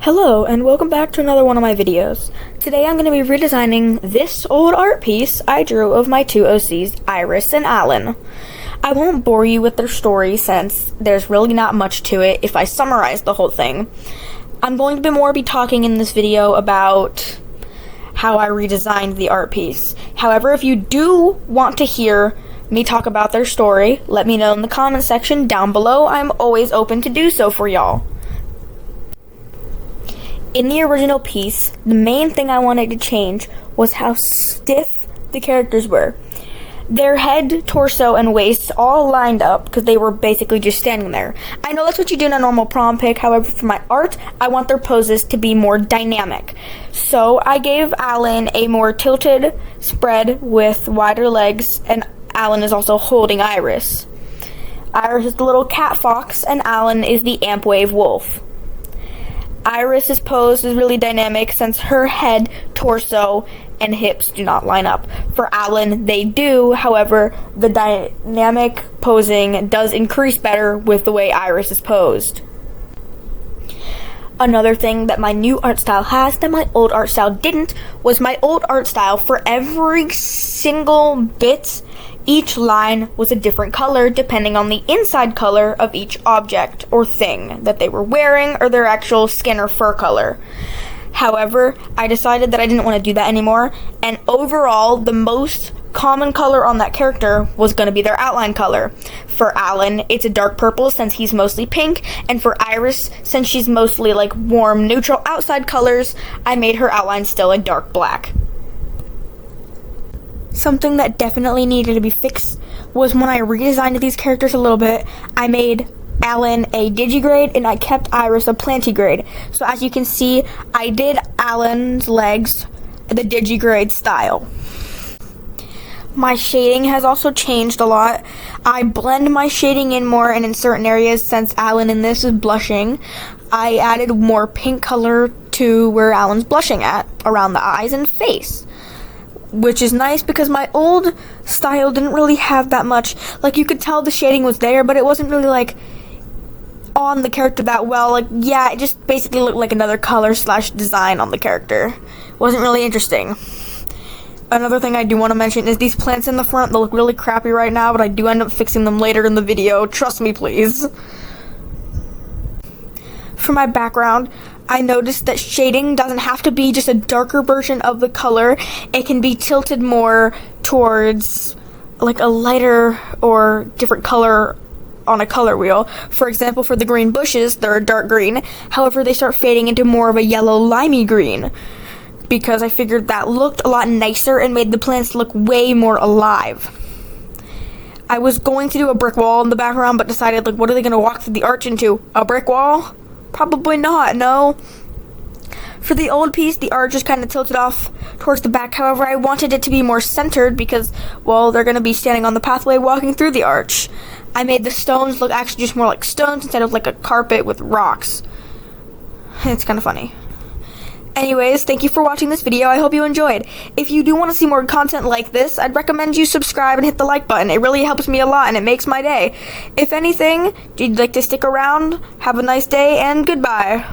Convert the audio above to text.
Hello, and welcome back to another one of my videos. Today I'm going to be redesigning this old art piece I drew of my two OCs, Iris and Alan. I won't bore you with their story since there's really not much to it if I summarize the whole thing. I'm going to be talking in this video about how I redesigned the art piece. However, if you do want to hear me talk about their story, let me know in the comment section down below. I'm always open to do so for y'all. In the original piece, the main thing I wanted to change was how stiff the characters were. Their head, torso, and waist all lined up because they were basically just standing there. I know that's what you do in a normal prom pic, however for my art, I want their poses to be more dynamic. So I gave Alan a more tilted spread with wider legs, and Alan is also holding Iris. Iris is the little cat fox, and Alan is the amp wave wolf. Iris's pose is really dynamic since her head, torso, and hips do not line up. For Alan, they do. However, the dynamic posing does increase better with the way Iris is posed. Another thing that my new art style has that my old art style didn't was my old art style, for every single bit, each line was a different color depending on the inside color of each object or thing that they were wearing or their actual skin or fur color. However, I decided that I didn't want to do that anymore, and overall, the most common color on that character was going to be their outline color. For Alan, it's a dark purple since he's mostly pink, and for Iris, since she's mostly like warm, neutral outside colors, I made her outline still a dark black. Something that definitely needed to be fixed was when I redesigned these characters a little bit, I made Alan a digigrade and I kept Iris a plantigrade. So as you can see, I did Alan's legs the digigrade style. My shading has also changed a lot. I blend my shading in more and in certain areas since Alan in this is blushing. I added more pink color to where Alan's blushing at, around the eyes and face. Which is nice because my old style didn't really have that much. Like, you could tell the shading was there, but it wasn't really like on the character that well. Like, yeah, it just basically looked like another color / design on the character. Wasn't really interesting. Another thing I do want to mention is these plants in the front. They look really crappy right now, but I do end up fixing them later in the video. Trust me, please. For my background, I noticed that shading doesn't have to be just a darker version of the color. It can be tilted more towards like a lighter or different color on a color wheel. For example, for the green bushes, they're a dark green. However, they start fading into more of a yellow limey green because I figured that looked a lot nicer and made the plants look way more alive. I was going to do a brick wall in the background, but decided, like, what are they going to walk through the arch into? A brick wall? Probably not, no. For the old piece, the arch is kind of tilted off towards the back. However, I wanted it to be more centered because, well, they're going to be standing on the pathway walking through the arch. I made the stones look actually just more like stones instead of like a carpet with rocks. It's kind of funny. Anyways, thank you for watching this video. I hope you enjoyed. If you do want to see more content like this, I'd recommend you subscribe and hit the like button. It really helps me a lot and it makes my day. If anything, if you'd like to stick around, have a nice day and goodbye.